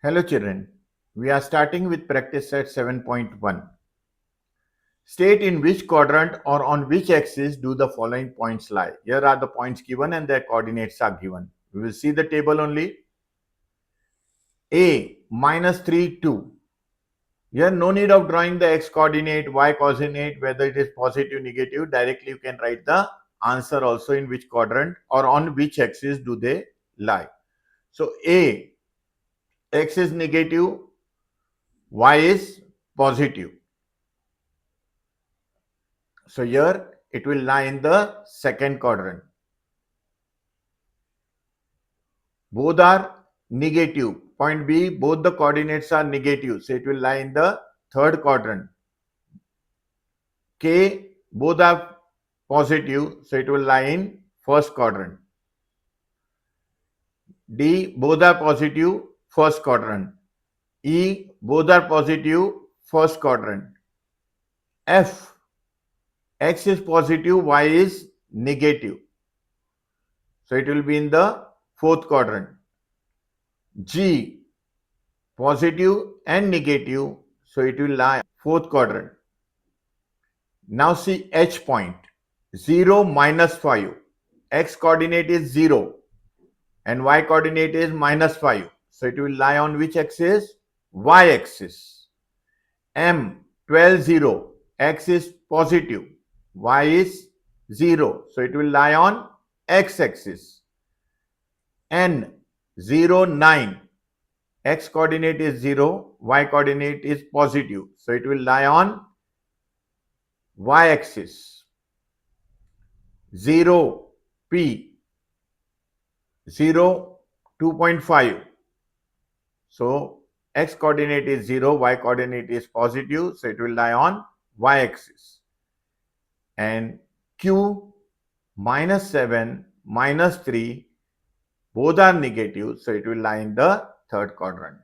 Hello children, we are starting with practice set 7.1. State in which quadrant or on which axis do the following points lie. Here are the points given and their coordinates are given. We will see the table only. A, -3, 2. Here no need of drawing the x coordinate, y coordinate, whether it is positive, negative. Directly you can write the answer also in which quadrant or on which axis do they lie. So A, x is negative, y is positive. So here it will lie in the second quadrant. Both are negative. Point B, both the coordinates are negative. So it will lie in the third quadrant. K, both are positive. So it will lie in first quadrant. D, both are positive, first quadrant. E, both are positive, first quadrant. F, x is positive, y is negative. So it will be in the fourth quadrant. G, positive and negative, so it will lie fourth quadrant. Now see H point, 0 minus 5. X coordinate is 0 and y coordinate is -5. So it will lie on which axis? Y axis. M, 12, 0. X is positive, y is 0. So it will lie on x axis. N, 0, 9. X coordinate is 0, y coordinate is positive. So it will lie on y axis. 0, P, 0, 2.5. So x coordinate is 0, y coordinate is positive. So it will lie on y axis. And Q, -7, -3, both are negative. So it will lie in the third quadrant.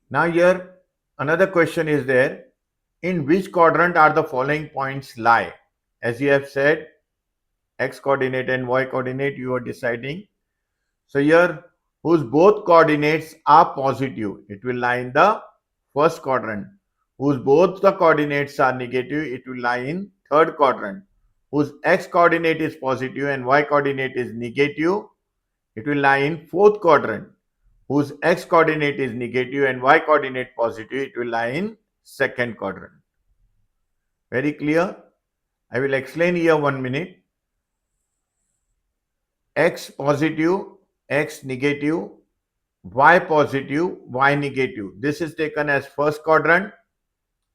Now here another question is there. In which quadrant are the following points lie? As you have said, x coordinate and y coordinate you are deciding. So here whose both coordinates are positive, it will lie in the first quadrant. Whose both the coordinates are negative, it will lie in third quadrant. Whose x coordinate is positive and y coordinate is negative, it will lie in fourth quadrant. Whose x coordinate is negative and y coordinate positive, it will lie in second quadrant. Very clear? I will explain here 1 minute. X positive, x negative, y positive, y negative. This is taken as first quadrant,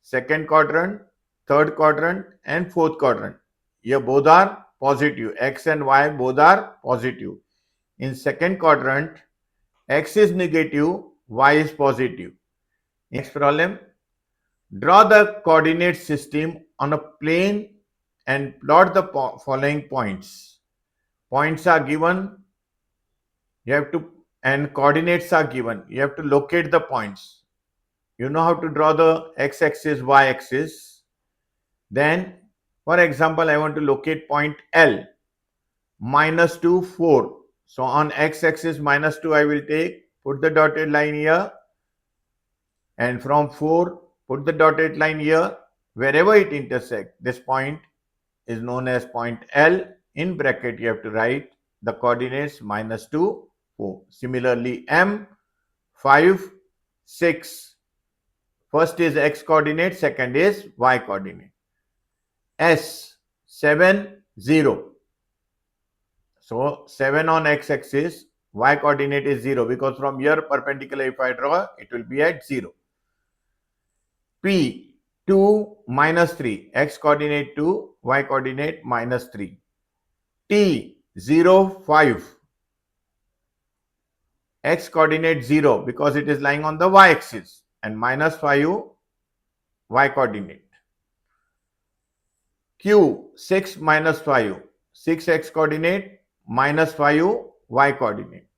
second quadrant, third quadrant and fourth quadrant. Here both are positive. X and y both are positive. In second quadrant, x is negative, y is positive. Next problem. Draw the coordinate system on a plane and plot the following points. Points are given. You have to, and coordinates are given. You have to locate the points. You know how to draw the x-axis, y-axis. Then, for example, I want to locate point L, -2, 4. So on x-axis -2, I will take, put the dotted line here, and from 4, put the dotted line here. Wherever it intersects, this point is known as point L. In bracket, you have to write the coordinates -2, 4. Similarly, M, 5, 6. First is x coordinate, second is y coordinate. S, 7, 0. So 7 on x-axis, y coordinate is 0 because from here perpendicular if I draw, it will be at 0. P, 2, -3. X coordinate 2, y coordinate -3. T, 0, 5. X coordinate 0 because it is lying on the y-axis and -5 y coordinate. Q, 6, -5. 6x coordinate, -5 y coordinate.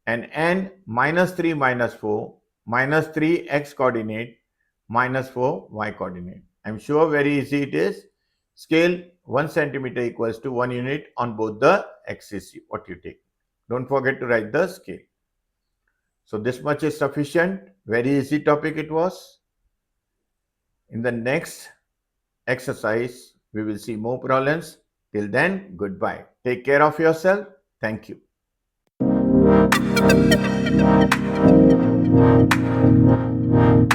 And N, -3, -4, -3 x coordinate, -4 y coordinate. I'm sure very easy it is. Scale 1 centimeter equals to 1 unit on both the axes what you take. Don't forget to write the scale. So this much is sufficient. Very easy topic it was. In the next exercise, we will see more problems. Till then, goodbye. Take care of yourself. Thank you.